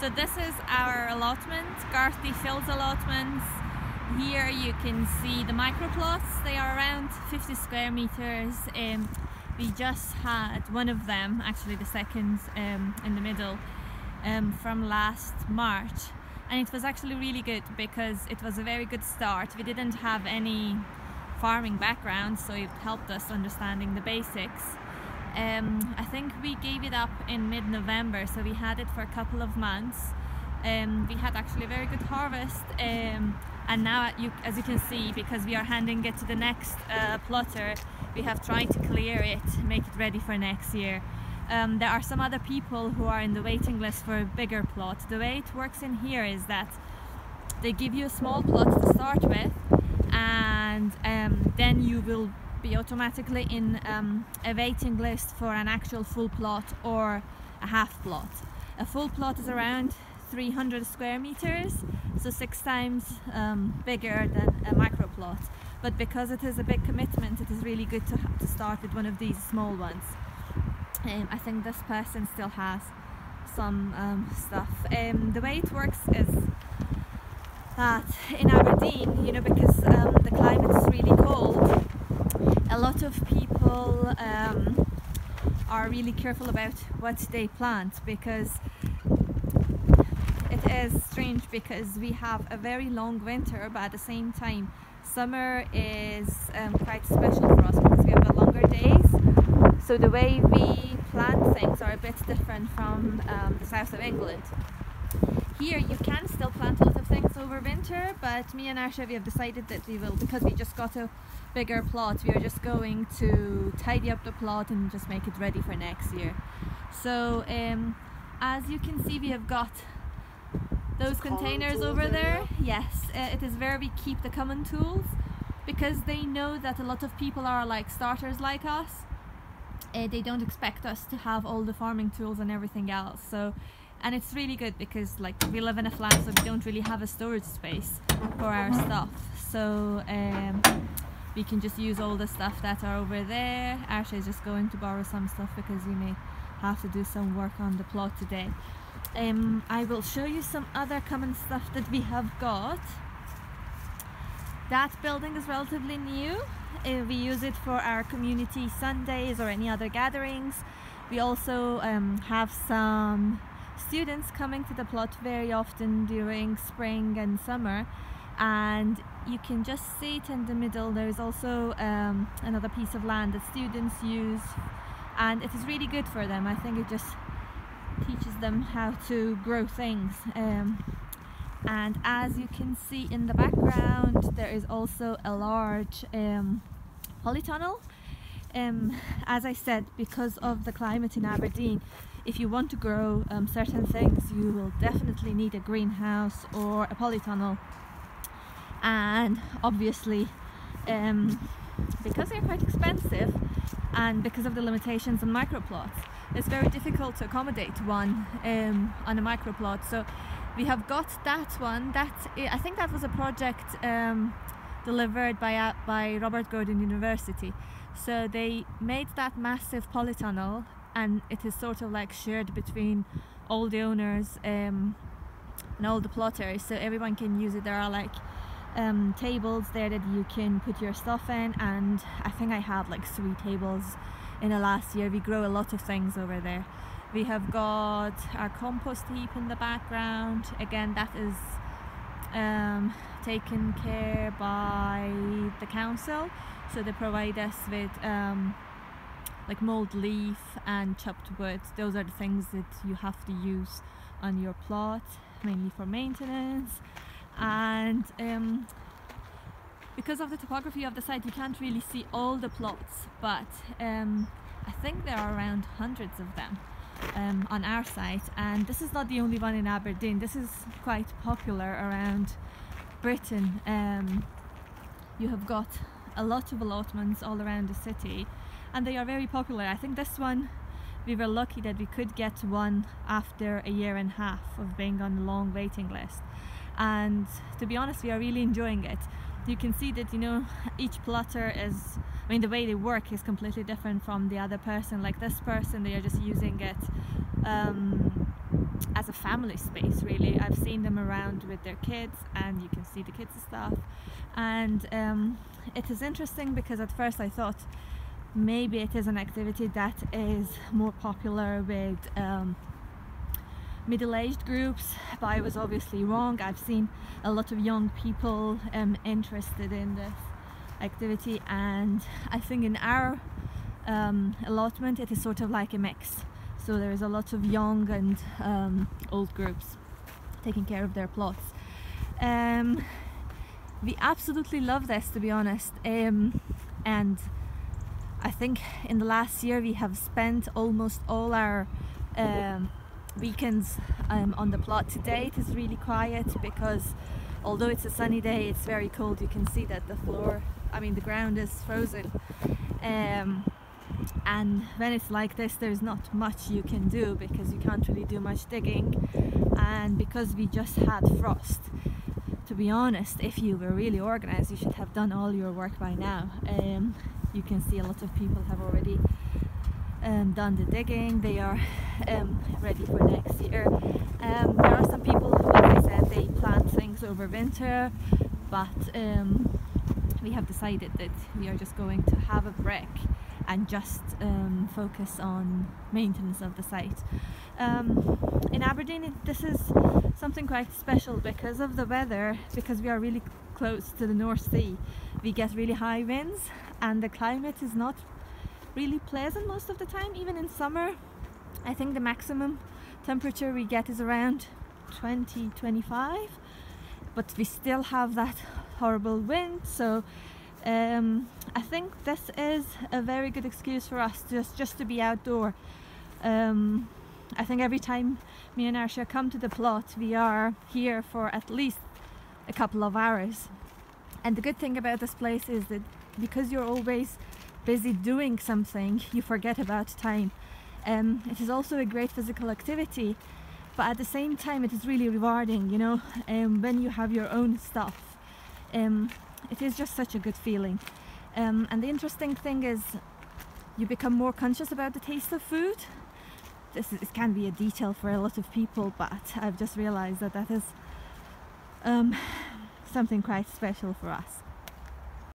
So this is our allotment, Garthy Fields allotments. Here you can see the microplots. They are around 50 square meters. We just had one of them, actually the second in the middle, from last March, and it was actually really good because it was a very good start. We didn't have any farming background, so it helped us understanding the basics. I think we gave it up in mid-November, so we had it for a couple of months. We had actually a very good harvest, and now as you can see, because we are handing it to the next plotter, we have tried to clear it, make it ready for next year. There are some other people who are in the waiting list for a bigger plot. The way it works in here is that they give you a small plot to start with, and then you will be automatically in a waiting list for an actual full plot or a half plot. A full plot is around 300 square meters, so 6 times bigger than a micro plot. But because it is a big commitment, it is really good to start with one of these small ones. I think this person still has some stuff. The way it works is that in Aberdeen, you know, because the climate is really cold, a lot of people are really careful about what they plant, because it is strange because we have a very long winter, but at the same time summer is quite special for us because we have longer days. So the way we plant things are a bit different from the south of England. Here you can still plant a lot of things over winter, but me and Arsha, we have decided that we will, because we just got a bigger plot, we are just going to tidy up the plot and just make it ready for next year. So as you can see, we have got those containers over there. Yes, it is where we keep the common tools, because they know that a lot of people are like starters like us. They don't expect us to have all the farming tools and everything else. So, and it's really good because like we live in a flat, so we don't really have a storage space for our stuff. So we can just use all the stuff that are over there. Arsha is just going to borrow some stuff because we may have to do some work on the plot today. I will show you some other common stuff that we have got. That building is relatively new. We use it for our community Sundays or any other gatherings. We also have some students coming to the plot very often during spring and summer, and you can just see it in the middle. There is also another piece of land that students use, and it is really good for them. I think it just teaches them how to grow things. And as you can see in the background, there is also a large polytunnel. As I said, because of the climate in Aberdeen, if you want to grow certain things, you will definitely need a greenhouse or a polytunnel. And obviously, because they're quite expensive and because of the limitations on microplots, it's very difficult to accommodate one on a microplot. So we have got that one. I think that was a project delivered by Robert Gordon University. So they made that massive polytunnel, and it is sort of like shared between all the owners and all the plotters, so everyone can use it. There are like tables there that you can put your stuff in, and I think I had like 3 tables in the last year. We grow a lot of things over there. We have got our compost heap in the background. Again, that is taken care by the council, so they provide us with like mulled leaf and chopped wood. Those are the things that you have to use on your plot, mainly for maintenance. And because of the topography of the site, you can't really see all the plots, but I think there are around hundreds of them on our site, and this is not the only one in Aberdeen. This is quite popular around Britain. You have got a lot of allotments all around the city, and they are very popular. I think this one, we were lucky that we could get one after a year and a half of being on a long waiting list, and to be honest, we are really enjoying it. You can see that, you know, each plotter is, I mean, the way they work is completely different from the other person. Like this person, they are just using it as a family space, really. I've seen them around with their kids, and you can see the kids and stuff. And it is interesting because at first I thought maybe it is an activity that is more popular with middle-aged groups, but I was obviously wrong. I've seen a lot of young people interested in this activity, and I think in our allotment it is sort of like a mix. So there is a lot of young and old groups taking care of their plots. We absolutely love this, to be honest, and I think in the last year we have spent almost all our weekends on the plot. Today it is really quiet because although it's a sunny day, it's very cold. You can see that the ground is frozen, and when it's like this there's not much you can do because you can't really do much digging, and because we just had frost. To be honest, if you were really organized, you should have done all your work by now. You can see a lot of people have already done the digging. They are ready for next year. There are some people who, like I said, they plant things over winter, but we have decided that we are just going to have a break and just focus on maintenance of the site. In Aberdeen, this is something quite special because of the weather, because we are really close to the North Sea. We get really high winds and the climate is not really pleasant most of the time. Even in summer, I think the maximum temperature we get is around 20-25, but we still have that horrible wind. So I think this is a very good excuse for us just to be outdoor. I think every time me and Arsha come to the plot, we are here for at least a couple of hours. And the good thing about this place is that because you're always busy doing something, you forget about time. It is also a great physical activity, but at the same time it is really rewarding, you know, when you have your own stuff. It is just such a good feeling. And the interesting thing is you become more conscious about the taste of food. This can be a detail for a lot of people, but I've just realized that is something quite special for us.